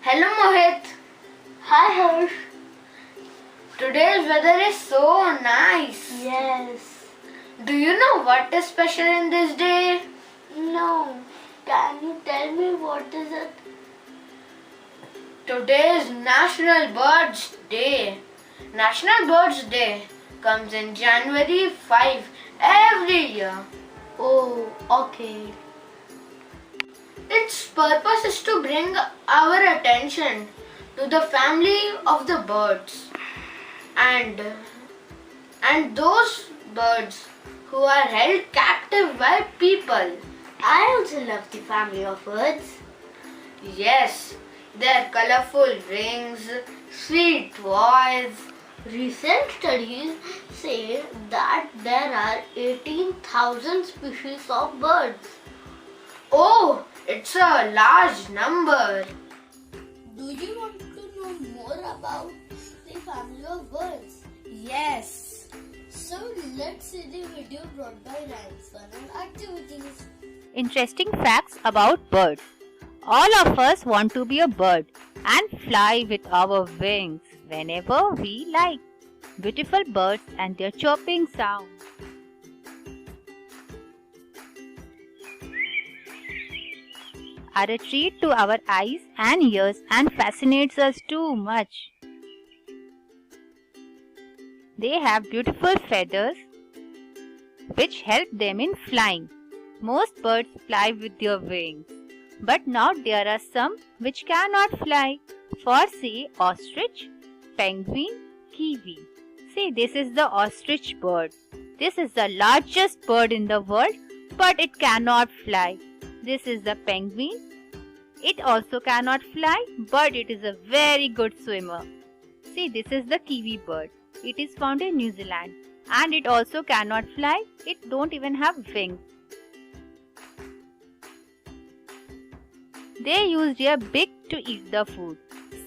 Hello Mohit. Hi Harsh. Today's weather is so nice. Yes. Do you know what is special in this day? No. Can you tell me what is it? Today is National Birds Day. National Birds Day comes in January 5 every year. Oh, okay. Its purpose is to bring our attention to the family of the birds and those birds who are held captive by people. I also love the family of birds. Yes, their colorful wings, sweet voice. Recent studies say that there are 18,000 species of birds. Oh, it's a large number. Do you want to know more about the family of birds? Yes. So let's see the video brought by Rhymes Fun and Activities. Interesting facts about birds. All of us want to be a bird and fly with our wings whenever we like. Beautiful birds and their chirping sound. Are a treat to our eyes and ears and fascinates us too much. They have beautiful feathers which help them in flying. Most birds fly with their wings, but now there are some which cannot fly. For say ostrich, penguin, kiwi. See, this is the ostrich bird. This is the largest bird in the world, but it cannot fly. This is the penguin. It also cannot fly, but it is a very good swimmer. See, this is the kiwi bird. It is found in New Zealand and it also cannot fly. It don't even have wings. They use their beak to eat the food.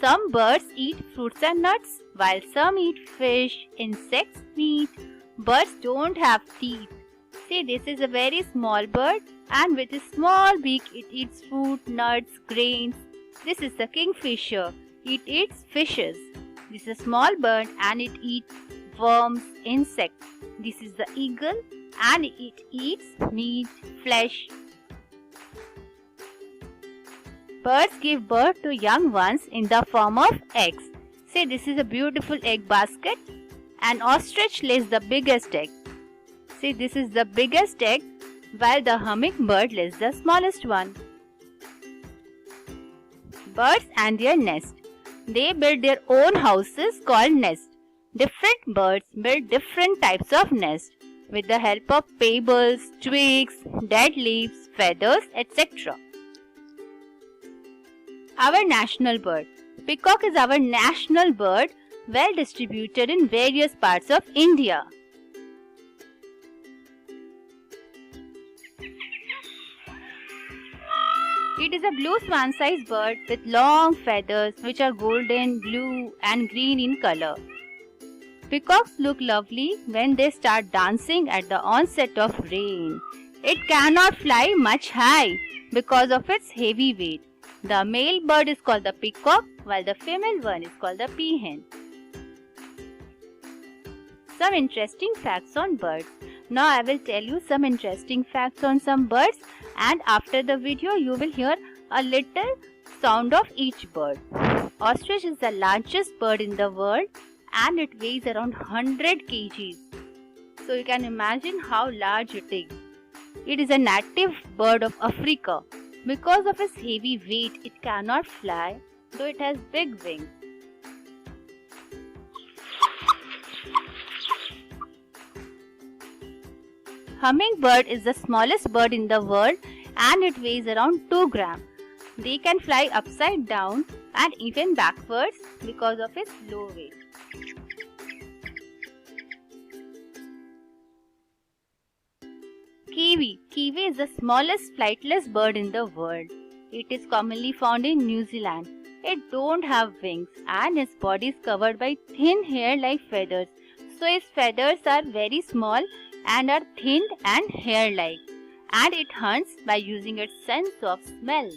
Some birds eat fruits and nuts, while some eat fish, insects, meat. Birds don't have teeth. See, this is a very small bird and with a small beak it eats fruit, nuts, grains. This is the kingfisher. It eats fishes. This is a small bird and it eats worms, insects. This is the eagle and it eats meat, flesh. Birds give birth to young ones in the form of eggs. See, this is a beautiful egg basket. An ostrich lays the biggest egg. See, this is the biggest egg, while the hummingbird lays the smallest one. Birds and their nest. They build their own houses called nests. Different birds build different types of nests with the help of pebbles, twigs, dead leaves, feathers, etc. Our national bird. Peacock is our national bird, well distributed in various parts of India. It is a blue swan-sized bird with long feathers which are golden, blue and green in color. Peacocks look lovely when they start dancing at the onset of rain. It cannot fly much high because of its heavy weight. The male bird is called the peacock while the female one is called the peahen. Some interesting facts on birds. Now I will tell you some interesting facts on some birds and after the video you will hear a little sound of each bird. Ostrich is the largest bird in the world and it weighs around 100 kgs. So you can imagine how large it is. It is a native bird of Africa. Because of its heavy weight, it cannot fly, though it has big wings. Hummingbird is the smallest bird in the world and it weighs around 2 grams. They can fly upside down and even backwards because of its low weight. Kiwi. Kiwi is the smallest flightless bird in the world. It is commonly found in New Zealand. It don't have wings and its body is covered by thin hair like feathers. So its feathers are very small and are thin and hair-like. And it hunts by using its sense of smell.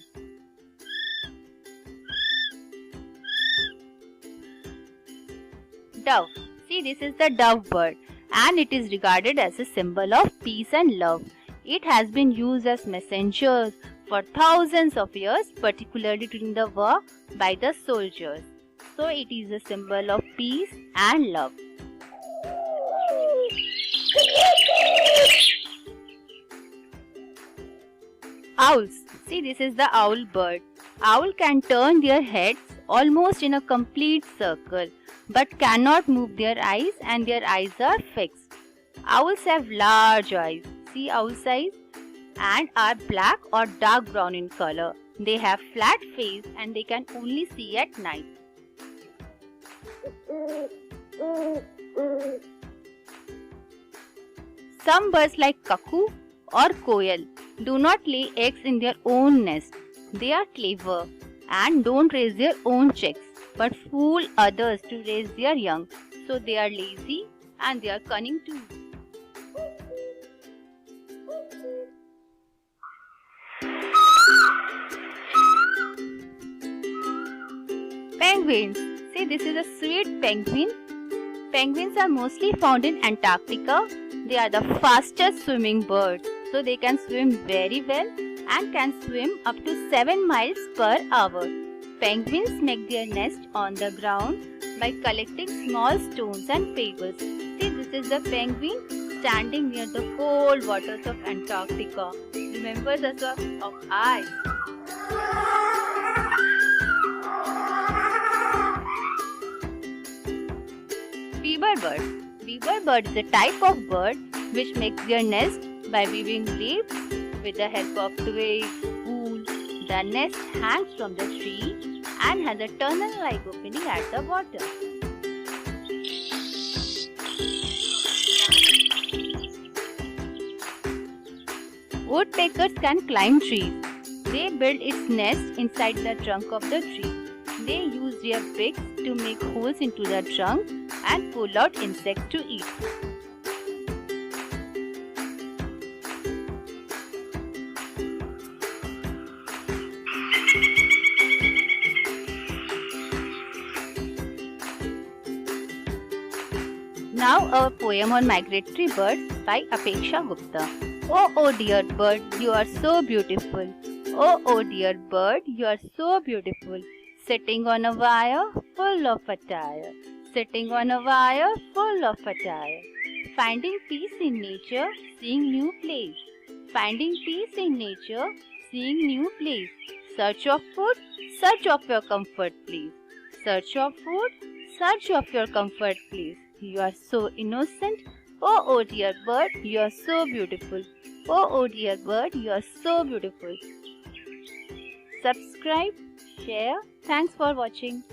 Dove. See, this is the dove bird and it is regarded as a symbol of peace and love. It has been used as messengers for thousands of years, particularly during the war by the soldiers. So it is a symbol of peace and love. Owls. See, this is the owl bird. Owl can turn their heads almost in a complete circle but cannot move their eyes and their eyes are fixed. Owls have large eyes. See owl's eyes? And are black or dark brown in color. They have flat face and they can only see at night. Some birds like cuckoo or koel do not lay eggs in their own nest. They are clever and don't raise their own chicks but fool others to raise their young. So they are lazy and they are cunning too. Penguins. See, this is a sweet penguin. Penguins are mostly found in Antarctica. They are the fastest swimming birds. So they can swim very well and can swim up to 7 miles per hour. Penguins make their nest on the ground by collecting small stones and pebbles. See, this is the penguin standing near the cold waters of Antarctica. Remember the sort of ice. Weaver bird. Weaver bird is a type of bird which makes their nest by weaving leaves with the help of twigs, wool. The nest hangs from the tree and has a tunnel-like opening at the bottom. Woodpeckers can climb trees. They build its nest inside the trunk of the tree. They use their beaks to make holes into the trunk and pull out insects to eat. Now a poem on migratory birds by Apeksha Gupta. Oh dear bird, you are so beautiful. Oh dear bird, you are so beautiful. Sitting on a wire full of attire. Sitting on a wire full of attire. Finding peace in nature, seeing new place. Finding peace in nature, seeing new place. Search of food, search of your comfort, please. Search of food, search of your comfort, please. You are so innocent. Oh dear bird, you are so beautiful. Oh dear bird, you are so beautiful. Subscribe, share. Thanks for watching.